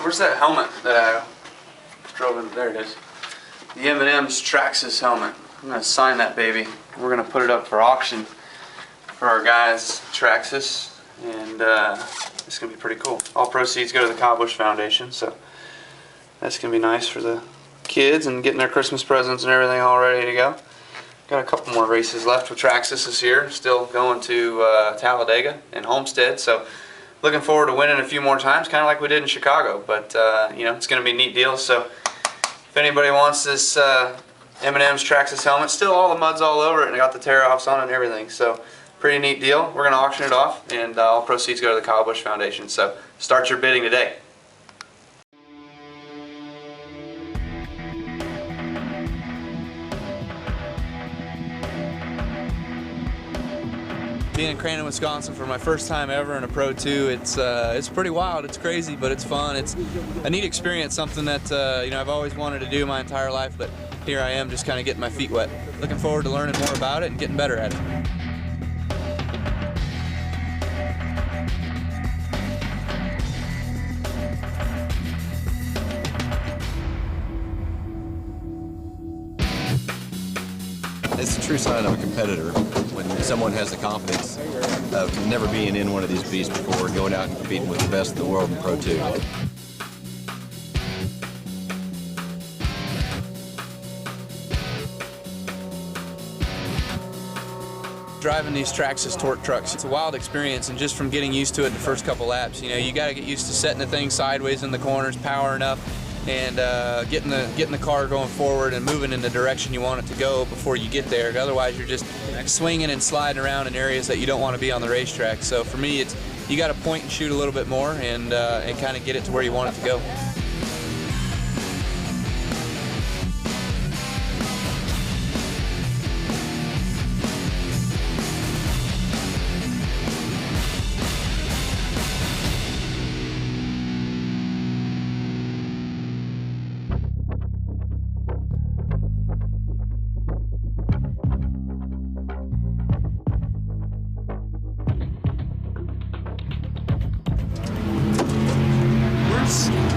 Where's that helmet that I drove in? There it is. The M&M's Traxxas helmet. I'm going to sign that baby. We're going to put it up for auction for our guys, Traxxas, and it's going to be pretty cool. All proceeds go to the Busch Foundation, so that's going to be nice for the kids and getting their Christmas presents and everything all ready to go. Got a couple more races left with Traxxas this year. Still going to Talladega and Homestead, so looking forward to winning a few more times, kind of like we did in Chicago. But you know, it's going to be a neat deal. So if anybody wants this M&M's Traxxas helmet, still all the mud's all over it, and I got the tear-offs on it and everything. So pretty neat deal. We're going to auction it off, and all proceeds go to the Busch Foundation. So start your bidding today. Being in Crandon, Wisconsin for my first time ever in a Pro 2, it's pretty wild. It's crazy, but it's fun. It's a neat experience, something that you know, I've always wanted to do my entire life, but here I am just kind of getting my feet wet. Looking forward to learning more about it and getting better at it. It's a true sign of a competitor when someone has the confidence of never being in one of these beasts before, going out and competing with the best in the world in Pro 2. Driving these Traxxas torque trucks, it's a wild experience, and just from getting used to it the first couple laps, you know, you got to get used to setting the thing sideways in the corners, powering up, and getting the car going forward and moving in the direction you want it to go before you get there. Otherwise, you're just swinging and sliding around in areas that you don't want to be on the racetrack. So for me, it's you got to point and shoot a little bit more and kind of get it to where you want it to go.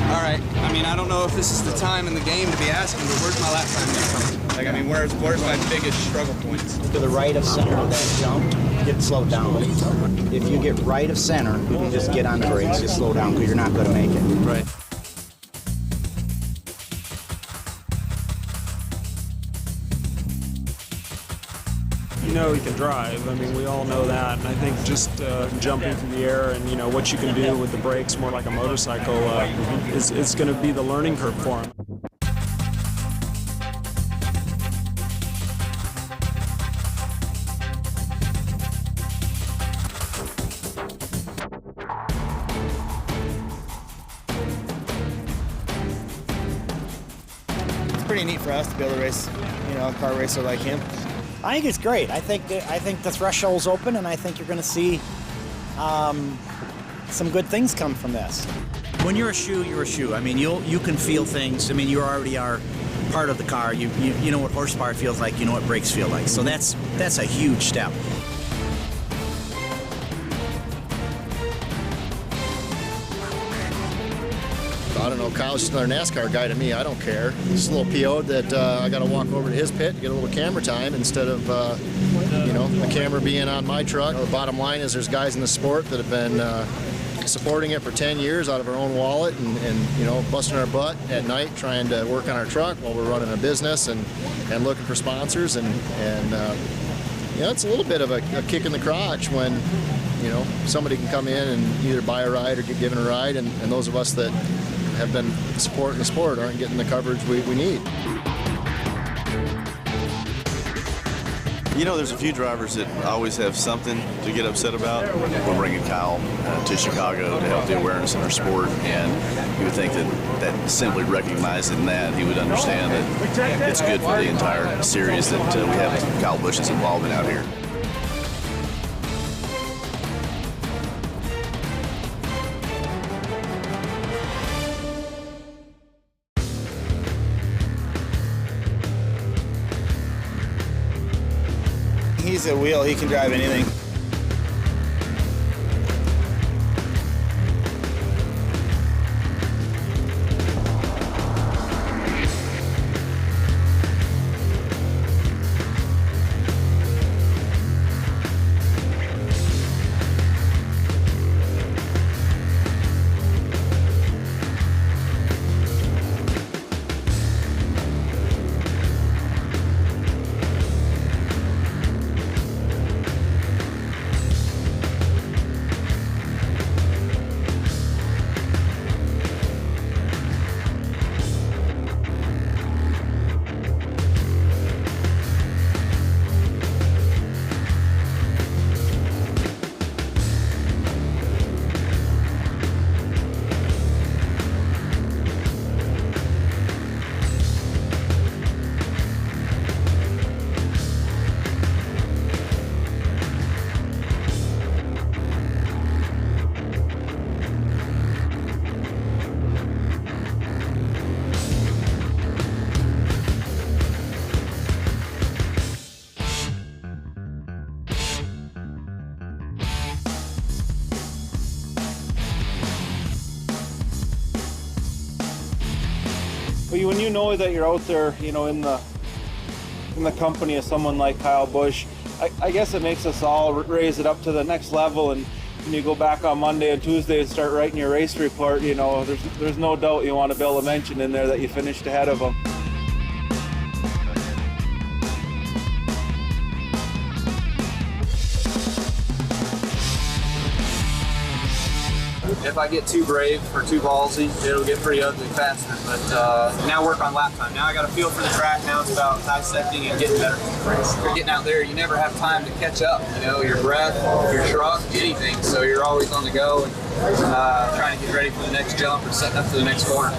All right, I mean, I don't know if this is the time in the game to be asking, but where's my lap time going from? Like, I mean, where's my biggest struggle points? To the right of center of that jump, get slowed down. If you get right of center, you just get on the brakes, just slow down, because you're not going to make it. Right. You know he can drive. I mean, we all know that. And I think just jumping through the air and, you know, what you can do with the brakes more like a motorcycle is going to be the learning curve for him. It's pretty neat for us to be able to race, you know, a car racer like him. I think it's great. I think the threshold's open, and I think you're going to see some good things come from this. When you're a shoe, you're a shoe. I mean, you can feel things. I mean, you already are part of the car. You know what horsepower feels like. You know what brakes feel like. So that's a huge step. I don't know, Kyle's just another NASCAR guy to me. I don't care. He's a little PO'd that I got to walk over to his pit, get a little camera time instead of, you know, the camera being on my truck. The bottom line is there's guys in the sport that have been supporting it for 10 years out of our own wallet and you know, busting our butt at night trying to work on our truck while we're running a business and looking for sponsors. And you know, it's a little bit of a kick in the crotch when, you know, somebody can come in and either buy a ride or get given a ride, and those of us that have been supporting the sport aren't getting the coverage we need. You know, there's a few drivers that always have something to get upset about. We're bringing Kyle to Chicago to help the awareness in our sport, and you would think that simply recognizing that, he would understand that it's good for the entire series that we have Kyle Busch's involvement out here. He's a wheel, he can drive anything. But when you know that you're out there, you know, in the company of someone like Kyle Busch, I guess it makes us all raise it up to the next level. And when you go back on Monday and Tuesday and start writing your race report, you know, there's no doubt you want to be able to mention in there that you finished ahead of them. If I get too brave or too ballsy, it'll get pretty ugly faster. But now work on lap time. Now I got a feel for the track. Now it's about dissecting and getting better. You're getting out there, you never have time to catch up. You know, your breath, your truck, anything. So you're always on the go and trying to get ready for the next jump or setting up for the next corner.